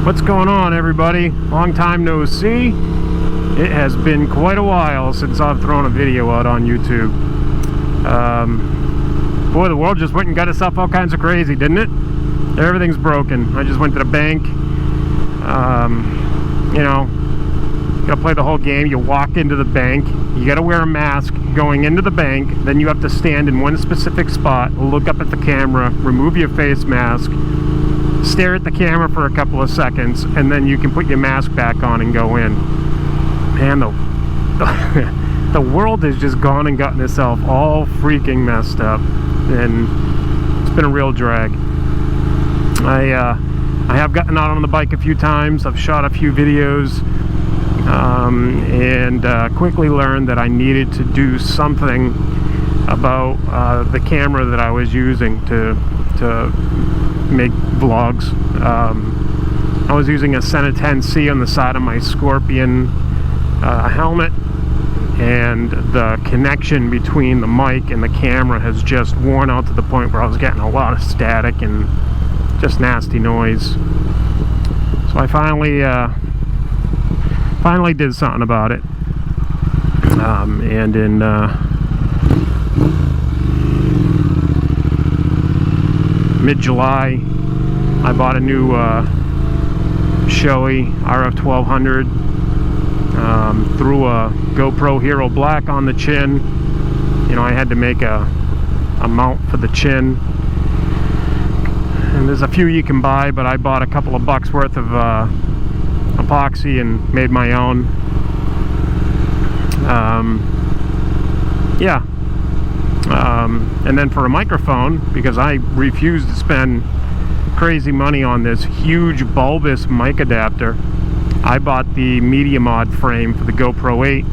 What's going on, everybody? Long time no see. It has been quite a while since I've thrown a video out on YouTube. Boy, the world just went and got itself all kinds of crazy, didn't it? Everything's broken. I just went to the bank. You know, you gotta play the whole game. You walk into the bank, you gotta wear a mask going into the bank, then you have to stand in one specific spot, look up at the camera, remove your face mask, stare at the camera for a couple of seconds, and then you can put your mask back on and go in. Man, the world has just gone and gotten itself all freaking messed up, and it's been a real drag. I have gotten out on the bike a few times. I've shot a few videos, and quickly learned that I needed to do something about the camera that I was using to make vlogs. I was using a Sena 10C on the side of my Scorpion helmet, and the connection between the mic and the camera has just worn out to the point where I was getting a lot of static and just nasty noise. So I finally did something about it, and in mid-July I bought a new Shoei RF1200, threw a GoPro Hero Black on the chin. You know, I had to make a mount for the chin, and there's a few you can buy, but I bought a couple of bucks worth of epoxy and made my own. Yeah. And then for a microphone, because I refuse to spend crazy money on this huge bulbous mic adapter, I bought the Media Mod frame for the GoPro 8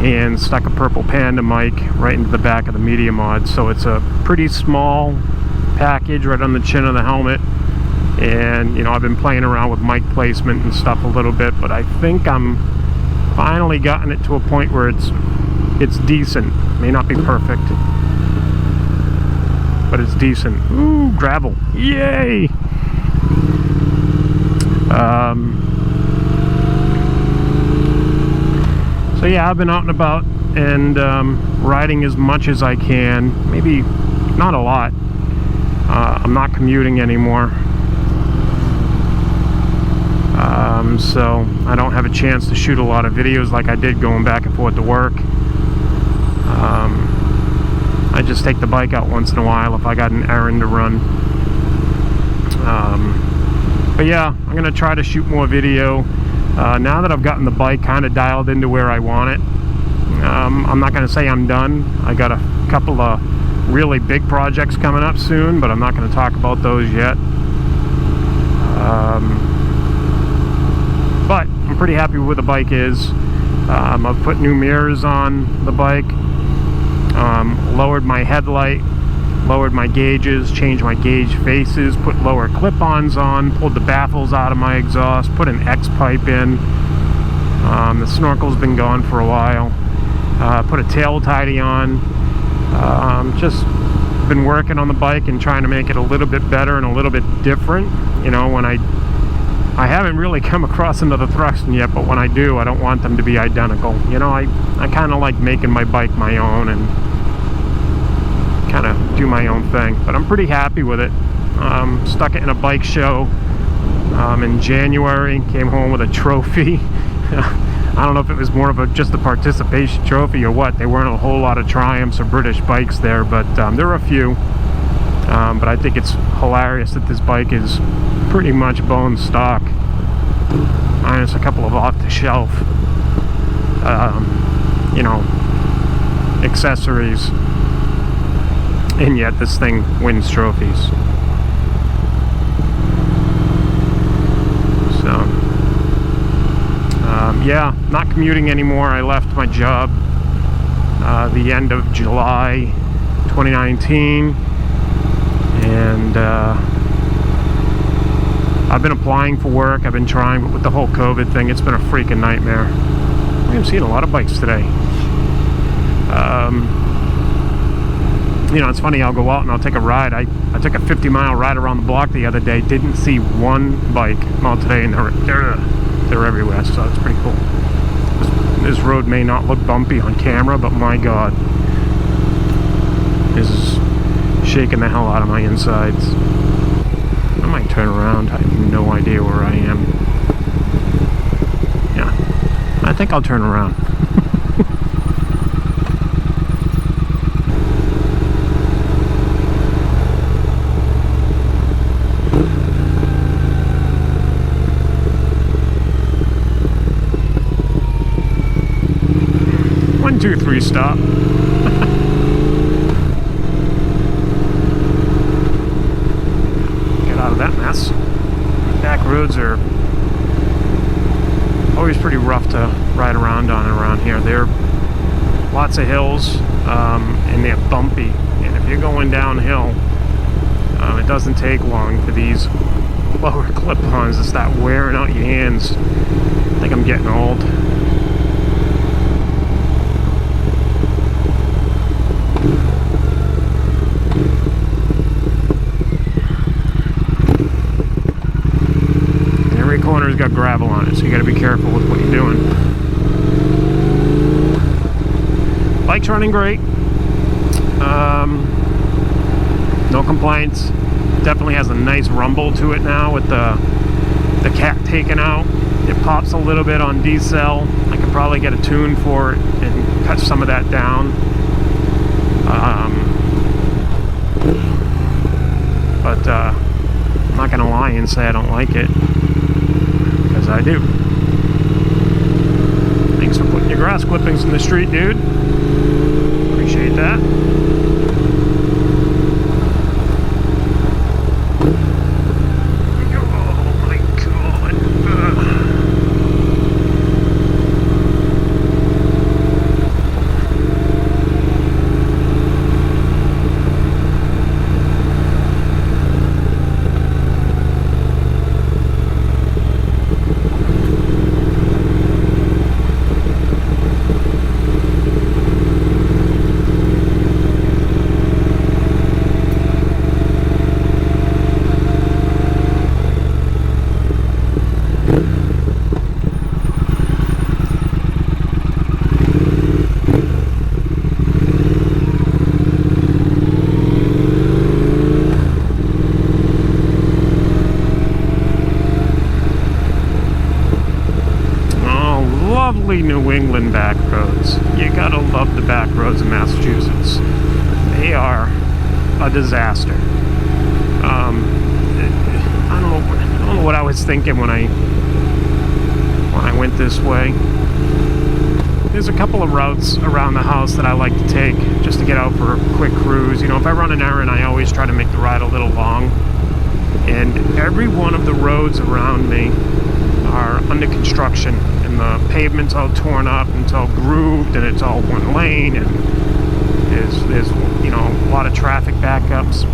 and stuck a Purple Panda mic right into the back of the Media Mod. So it's a pretty small package right on the chin of the helmet. And you know, I've been playing around with mic placement and stuff a little bit, but I think I'm finally gotten it to a point where it's decent. May not be perfect, but it's decent. Ooh, gravel. Yay! So yeah, I've been out and about and riding as much as I can. Maybe not a lot. I'm not commuting anymore. So I don't have a chance to shoot a lot of videos like I did going back and forth to work. I just take the bike out once in a while if I got an errand to run. But yeah, I'm gonna try to shoot more video now that I've gotten the bike kind of dialed into where I want it. I'm not gonna say I'm done. I got a couple of really big projects coming up soon, but I'm not gonna talk about those yet. But I'm pretty happy with where the bike is. I've put new mirrors on the bike, lowered my headlight, lowered my gauges, changed my gauge faces, put lower clip-ons on, pulled the baffles out of my exhaust, put an X-pipe in. The snorkel's been gone for a while. Put a tail tidy on. Just been working on the bike and trying to make it a little bit better and a little bit different. You know, when I haven't really come across another Thruxton yet, but when I do, I don't want them to be identical. You know, I kind of like making my bike my own and kind of do my own thing. But I'm pretty happy with it. Stuck it in a bike show in January, came home with a trophy. I don't know if it was more of just a participation trophy or what. There weren't a whole lot of Triumphs or British bikes there, but there were a few. But I think it's hilarious that this bike is pretty much bone stock, minus a couple of off-the-shelf, you know, accessories, and yet this thing wins trophies. So, yeah, not commuting anymore. I left my job the end of July 2019, and I've been applying for work, I've been trying, but with the whole COVID thing, it's been a freaking nightmare. I'm seeing a lot of bikes today. You know, it's funny, I'll go out and I'll take a ride. I took a 50-mile ride around the block the other day, didn't see one bike out today, and they're everywhere, so it's pretty cool. This road may not look bumpy on camera, but my God, this is shaking the hell out of my insides. I might turn around. I have no idea where I am. Yeah, I think I'll turn around. One, two, three, stop. Out of that mess. Back roads are always pretty rough to ride around on around here. They're lots of hills, and they're bumpy, and if you're going downhill, it doesn't take long for these lower clip-ons to start wearing out your hands. I think I'm getting old. Corner's got gravel on it, so you got to be careful with what you're doing. Bike's running great. No complaints. Definitely has a nice rumble to it now with the cat taken out. It pops a little bit on decel. I could probably get a tune for it and cut some of that down. But I'm not gonna lie and say I don't like it. I do. Thanks for putting your grass clippings in the street, dude. Appreciate that. Oh my God. New England back roads. You gotta love the back roads in Massachusetts. They are a disaster. I don't know what I was thinking when I went this way. There's a couple of routes around the house that I like to take just to get out for a quick cruise. You know, if I run an errand, I always try to make the ride a little long. And every one of the roads around me are under construction, and the pavement's all torn up and it's all grooved and it's all one lane, and there's you know, a lot of traffic backups.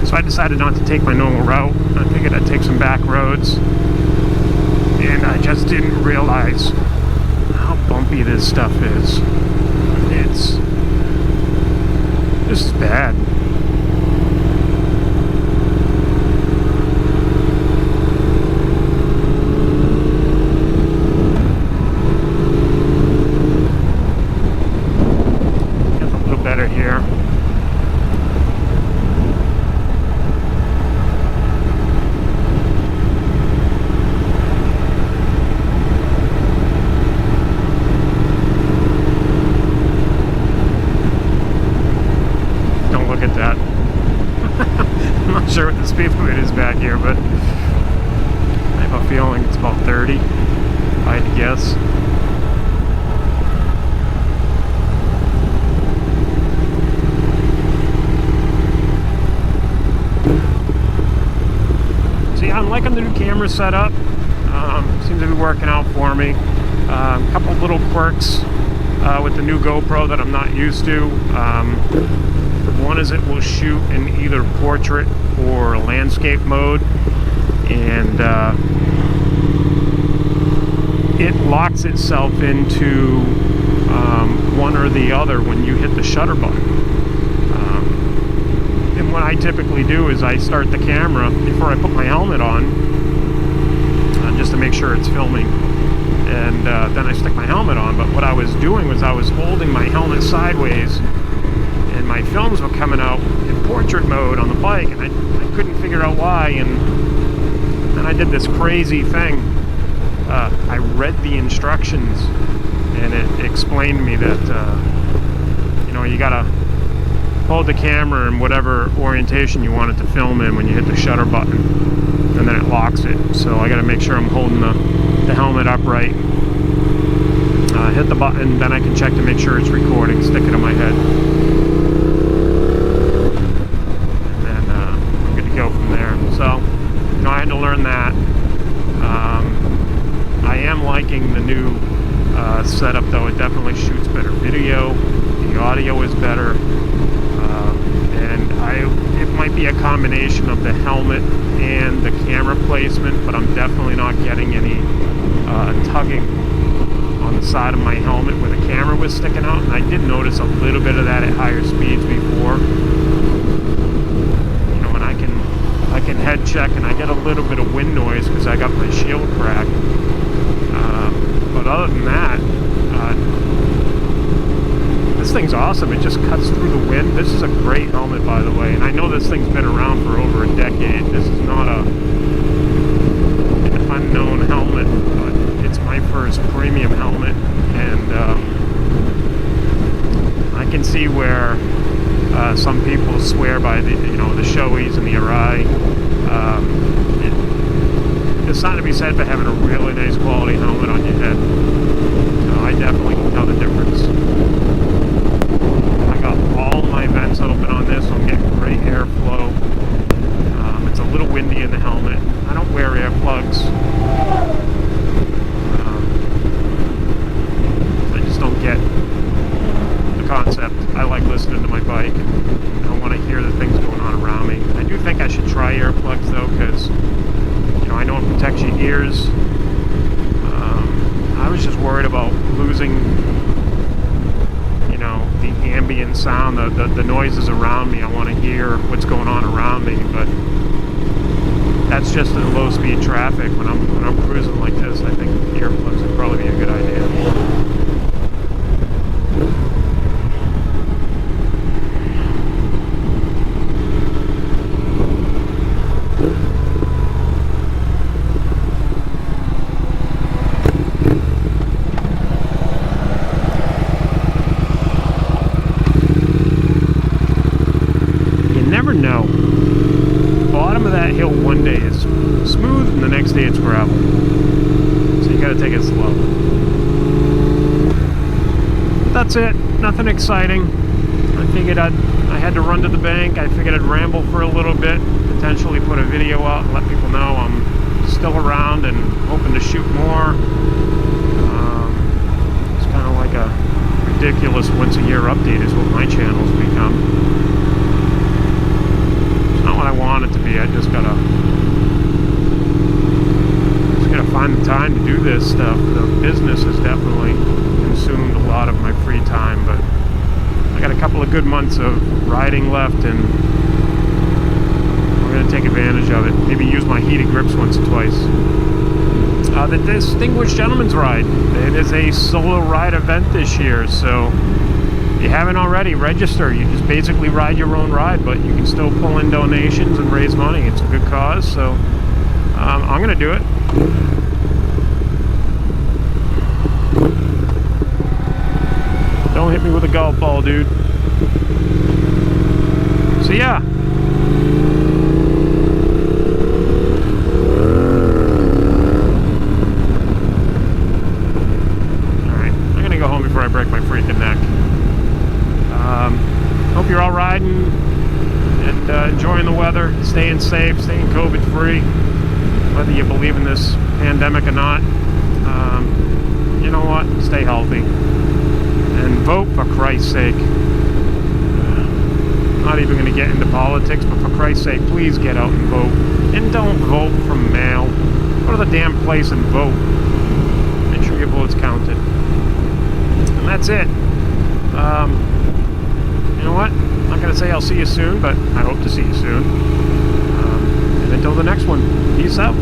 So I decided not to take my normal route. I figured I'd take some back roads, and I just didn't realize how bumpy this stuff is. This is bad. Here. Don't look at that. I'm not sure what the speed limit is back here, but I have a feeling it's about 30, if I had to guess. I'm liking the new camera setup. Seems to be working out for me. A couple little quirks with the new GoPro that I'm not used to. One is it will shoot in either portrait or landscape mode, and it locks itself into one or the other when you hit the shutter button. And what I typically do is I start the camera before I put my helmet on, just to make sure it's filming, and then I stick my helmet on. But what I was doing was I was holding my helmet sideways, and my films were coming out in portrait mode on the bike, and I couldn't figure out why. And then I did this crazy thing. I read the instructions, and it explained to me that you know, you gotta hold the camera in whatever orientation you want it to film in when you hit the shutter button, and then it locks it. So I gotta make sure I'm holding the helmet upright, hit the button, then I can check to make sure it's recording, stick it on my head, and then I'm good to go from there. So, you know, I had to learn that. I am liking the new setup, though. It definitely shoots better video, the audio is better, and it might be a combination of the helmet and the camera placement, but I'm definitely not getting any tugging on the side of my helmet where the camera was sticking out, and I did notice a little bit of that at higher speeds before. You know, and I can head check, and I get a little bit of wind noise because I got my shield cracked. But other than that, this thing's awesome. It just cuts through the wind. This is a great helmet, by the way, and I know this thing's been around for over a decade. This is not an unknown helmet, but it's my first premium helmet, and I can see where some people swear by the Shoeis and the Arai. There's something to be said for having a really nice quality helmet on your head. I definitely can tell the difference. I got all my vents open on this, so I'm getting great airflow. It's a little windy in the helmet. I don't wear earplugs. I just don't get the concept. I like listening to my bike, and I want to hear the things going on around me. I do think I should try earplugs, though, because I know it protects your ears. I was just worried about losing, the ambient sound, the noises around me. I want to hear what's going on around me, but that's just in low-speed traffic. When I'm cruising like this, I think earplugs would probably be a good idea. No. Bottom of that hill one day is smooth, and the next day it's gravel. So you gotta take it slow. That's it. Nothing exciting. I figured I had to run to the bank. I figured I'd ramble for a little bit, potentially put a video out and let people know I'm still around and hoping to shoot more. It's kind of like a ridiculous once-a-year update is what my channel's become. What I want it to be. I just gotta find the time to do this stuff. The business has definitely consumed a lot of my free time, but I got a couple of good months of riding left, and we're gonna take advantage of it. Maybe use my heated grips once or twice. The Distinguished Gentleman's Ride. It is a solo ride event this year, so if you haven't already, register. You just basically ride your own ride, but you can still pull in donations and raise money. It's a good cause, so I'm gonna do it. Don't hit me with a golf ball, dude. So yeah. Alright, I'm gonna go home before I break my freaking neck. Hope you're all riding and enjoying the weather, staying safe, staying COVID free, whether you believe in this pandemic or not. You know what? Stay healthy and vote, for Christ's sake. Not even going to get into politics, but for Christ's sake, please get out and vote. And don't vote from mail. Go to the damn place and vote. Make sure your vote's counted. And that's it. You know what? I'm not going to say I'll see you soon, but I hope to see you soon. And until the next one, peace out.